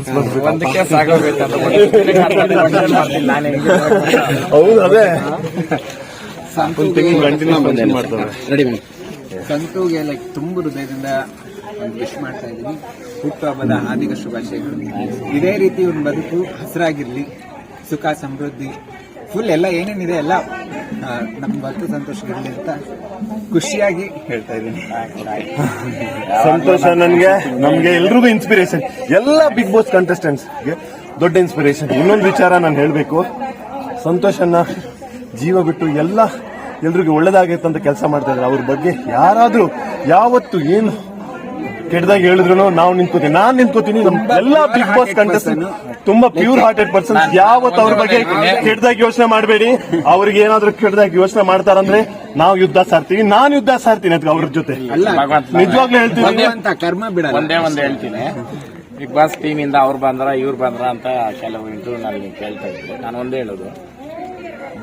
Chance ಬಂದ್ಬಿಟ್ಟು ಒಂದಕ್ಕೆ ಸಾಗೋಗೈತೆ ಹೌದು ಅದೇ ಕಂಟಿನ್ಯೂ ಮಾಡ್ತಾರೆ. ರೆಡಿ ಸಂತುಗೆ ತುಂಬ ಹೃದಯದಿಂದ ಒಂದು ವಿಶ್ ಮಾಡ್ತಾ ಇದ್ದೀನಿ. ಹುಟ್ಟುಹಬ್ಬದ ಹಾರ್ದಿಕ ಶುಭಾಶಯಗಳು. ಇದೇ ರೀತಿ ಒಂದು ಬದುಕು ಹಸಿರಾಗಿರ್ಲಿ, ಸುಖ ಸಮೃದ್ಧಿ ಫುಲ್ ಎಲ್ಲ ಏನೇನಿದೆ ಎಲ್ಲ ನಮ್ಗೆ ಬದುಕು ಸಂತೋಷವಿರಲಿ ಅಂತ ಖುಷಿಯಾಗಿ ಹೇಳ್ತಾ ಇದ್ದೀನಿ. ಸಂತೋಷ ನಮ್ಗೆ ಎಲ್ರಿಗೂ ಇನ್ಸ್ಪಿರೇಷನ್. ಎಲ್ಲ ಬಿಗ್ ಬಾಸ್ ಕಂಟೆಸ್ಟೆಂಟ್ಸ್ಗೆ ದೊಡ್ಡ ಇನ್ಸ್ಪಿರೇಷನ್. ಇನ್ನೊಂದು ವಿಚಾರ ನಾನು ಹೇಳಬೇಕು, ಸಂತೋಷನ ಜೀವ ಬಿಟ್ಟು ಎಲ್ರಿಗೂ ಒಳ್ಳೇದಾಗೈತೆ ಅಂತ ಕೆಲಸ ಮಾಡ್ತಾ ಇದ್ದಾರೆ. ಅವ್ರ ಬಗ್ಗೆ ಯಾರಾದ್ರೂ ಯಾವತ್ತು ಏನು ಕೆಟ್ಟದಾಗಿ ಹೇಳಿದ್ರು ನಾವು ನಿಂತ್ಕೋತೀನಿ, ನಾನ್ ನಿಂತ್ಕೋತೀನಿ. ಎಲ್ಲ ಬಿಗ್ ಬಾಸ್ ಕಂಟೆಸ್ಟೆಂಟ್ ತುಂಬಾ ಪ್ಯೂರ್ ಹಾರ್ಟೆಡ್ ಪರ್ಸನ್. ಯಾವತ್ತು ಅವ್ರ ಬಗ್ಗೆ ಕೆಟ್ಟದಾಗಿ ಯೋಚನೆ ಮಾಡಬೇಡಿ. ಅವ್ರಿಗೆ ಏನಾದ್ರು ಕೆಟ್ಟದಾಗಿ ಯೋಚನೆ ಮಾಡ್ತಾರಂದ್ರೆ ನಾವು ಯುದ್ಧ ಸಾರ್ತೀವಿ, ನಾನು ಯುದ್ಧ ಸಾರ್ತೀನಿ ಅಂತ ಅವ್ರ ಜೊತೆ. ನಿಜವಾಗ್ಲೂ ಹೇಳ್ತೀನಿ, ಕರ್ಮ ಬಿಡ. ಒಂದೇ ಹೇಳ್ತೀನಿ, ಬಿಗ್ ಬಾಸ್ ಟೀಮ್ ಇಂದ ಅವ್ರು ಬಂದ್ರ ಇವ್ರು ಬಂದ್ರ ಅಂತ ಕೆಲವು ಇಂಟರ್ವ್ಯೂ ನಲ್ಲಿ ಕೇಳ್ತಾ ಇದ್ರು. ನಾನು ಒಂದೇ ಹೇಳೋದು,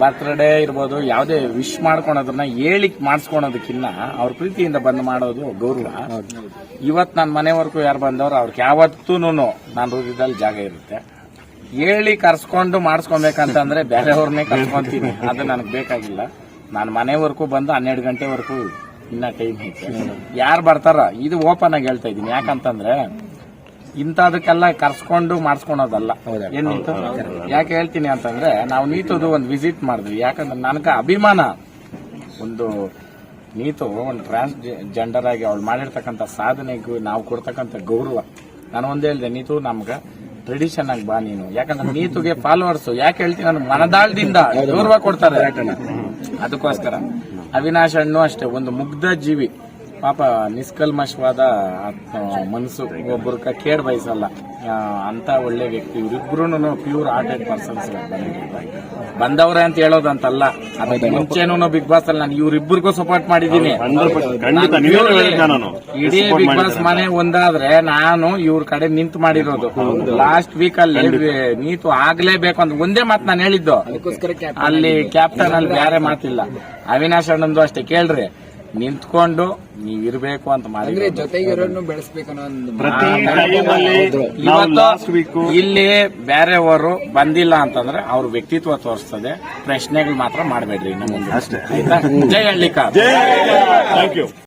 ಬರ್ತ್ಡೇ ಇರ್ಬೋದು, ಯಾವುದೇ ವಿಶ್ ಮಾಡ್ಕೊಳೋದನ್ನ ಹೇಳಿಕ್ ಮಾಡಿಸ್ಕೊಳೋದಕ್ಕಿಂತ ಅವ್ರ ಪ್ರೀತಿಯಿಂದ ಬಂದು ಮಾಡೋದು ಗೌರವ. ಇವತ್ತು ನನ್ನ ಮನೆವರೆಗೂ ಯಾರು ಬಂದವ್ರು ಅವ್ರಿಗೆ ಯಾವತ್ತೂ ನಾನು ಹೃದಯದಲ್ಲಿ ಜಾಗ ಇರುತ್ತೆ. ಹೇಳಿ ಕರ್ಸ್ಕೊಂಡು ಮಾಡಿಸ್ಕೊಬೇಕಂತಂದ್ರೆ ಬೇರೆಯವ್ರನ್ನೇ ಕರ್ಸ್ಕೊಂತೀನಿ, ಅದು ನನಗೆ ಬೇಕಾಗಿಲ್ಲ. ನಾನು ಮನೆವರೆಗೂ ಬಂದು 12 ಗಂಟೆವರೆಗೂ ಇನ್ನ ಟೈಮ್ ಐತೆ. ಯಾರು ಬರ್ತಾರ ಇದು ಓಪನ್ ಆಗಿ ಹೇಳ್ತಾ ಇದ್ದೀನಿ. ಯಾಕಂತಂದ್ರೆ ಇಂಥದಕ್ಕೆಲ್ಲ ಕರ್ಸ್ಕೊಂಡು ಮಾಡಿಸ್ಕೊಳೋದಲ್ಲ. ಏನ್ ನೀತು ಯಾಕೆ ಹೇಳ್ತೀನಿ ಅಂತಂದ್ರೆ, ನಾವು ನೀತದು ಒಂದು ವಿಸಿಟ್ ಮಾಡಿದ್ವಿ. ಯಾಕಂದ್ರೆ ನನಗೆ ಅಭಿಮಾನ, ಒಂದು ನೀತು ಒಂದು ಟ್ರಾನ್ಸ್ ಜೆಂಡರ್ ಆಗಿ ಅವಳು ಮಾಡಿರ್ತಕ್ಕಂಥ ಸಾಧನೆಗೂ ನಾವು ಕೊಡ್ತಕ್ಕಂಥ ಗೌರವ. ನಾನು ಒಂದೇ ಹೇಳಿದೆ, ನೀತು ನಮ್ಗೆ ಟ್ರೆಡಿಷನ್ ಆಗಿ ಬಾ ನೀನು. ಯಾಕಂದ್ರೆ ನೀತುಗೆ ಫಾಲೋವರ್ಸ್ ಯಾಕೆ ಹೇಳ್ತೀನಿ, ನಾನು ಮನದಾಳದಿಂದ ಗೌರವ ಕೊಡ್ತಾರೆ. ಅದಕ್ಕೋಸ್ಕರ ಅವಿನಾಶ್ ಅಣ್ಣು ಅಷ್ಟೇ, ಒಂದು ಮುಗ್ಧ ಜೀವಿ ಪಾಪ, ನಿಷ್ಕಲ್ಮಶವಾದ ಮನಸ್ಸು, ಒಬ್ಬರು ಕೇಡ್ ಬಯಸಲ್ಲ ಅಂತ ಒಳ್ಳೆ ವ್ಯಕ್ತಿ. ಇವರಿಬ್ರು ಪ್ಯೂರ್ ಹಾರ್ಟೆಡ್ ಪರ್ಸನ್ಸ್ ಬಂದವ್ರೆ ಅಂತ ಹೇಳೋದಂತಲ್ಲ. ಅದಕ್ಕೆ ಮುಂಚೆನೂ ಬಿಗ್ ಬಾಸ್ ಅಲ್ಲಿ ನಾನು ಇವ್ರಿಬ್ಬರಿಗೂ ಸಪೋರ್ಟ್ ಮಾಡಿದ್ದೀನಿ. ಇಡೀ ಬಿಗ್ ಬಾಸ್ ಮನೆ ಒಂದಾದ್ರೆ ನಾನು ಇವ್ರ ಕಡೆ ನಿಂತು ಮಾಡಿರೋದು. ಲಾಸ್ಟ್ ವೀಕ್ ಅಲ್ಲಿ ನೀತು ಆಗ್ಲೇಬೇಕು ಅಂತ ಒಂದೇ ಮಾತು ನಾನು ಹೇಳಿದ್ದು. ಅಲ್ಲಿ ಕ್ಯಾಪ್ಟನ್ ಅಲ್ಲಿ ಬೇರೆ ಮಾತಿಲ್ಲ. ಅವಿನಾಶ್ ಅಣ್ಣಂದು ಅಷ್ಟೇ, ಕೇಳ್ರಿ, ನಿಂತ್ಕೊಂಡು ನೀವ್ ಇರ್ಬೇಕು ಅಂತ ಮಾಡಿದ್ರೆ ಜೊತೆಗಿರೋನು ಬೆಳೆಸ್ಬೇಕು ಅನ್ನೋ ಇವತ್ತು ಇಲ್ಲಿ ಬೇರೆಯವರು ಬಂದಿಲ್ಲ ಅಂತಂದ್ರೆ ಅವ್ರ ವ್ಯಕ್ತಿತ್ವ ತೋರಿಸ್ತದೆ. ಪ್ರಶ್ನೆಗಳು ಮಾತ್ರ ಮಾಡಬೇಡ್ರಿ ಇನ್ನು ಮುಂದೆ. ಆಯ್ತಾ? ಜೈ ಹಳ್ಳಿಕಾರ್.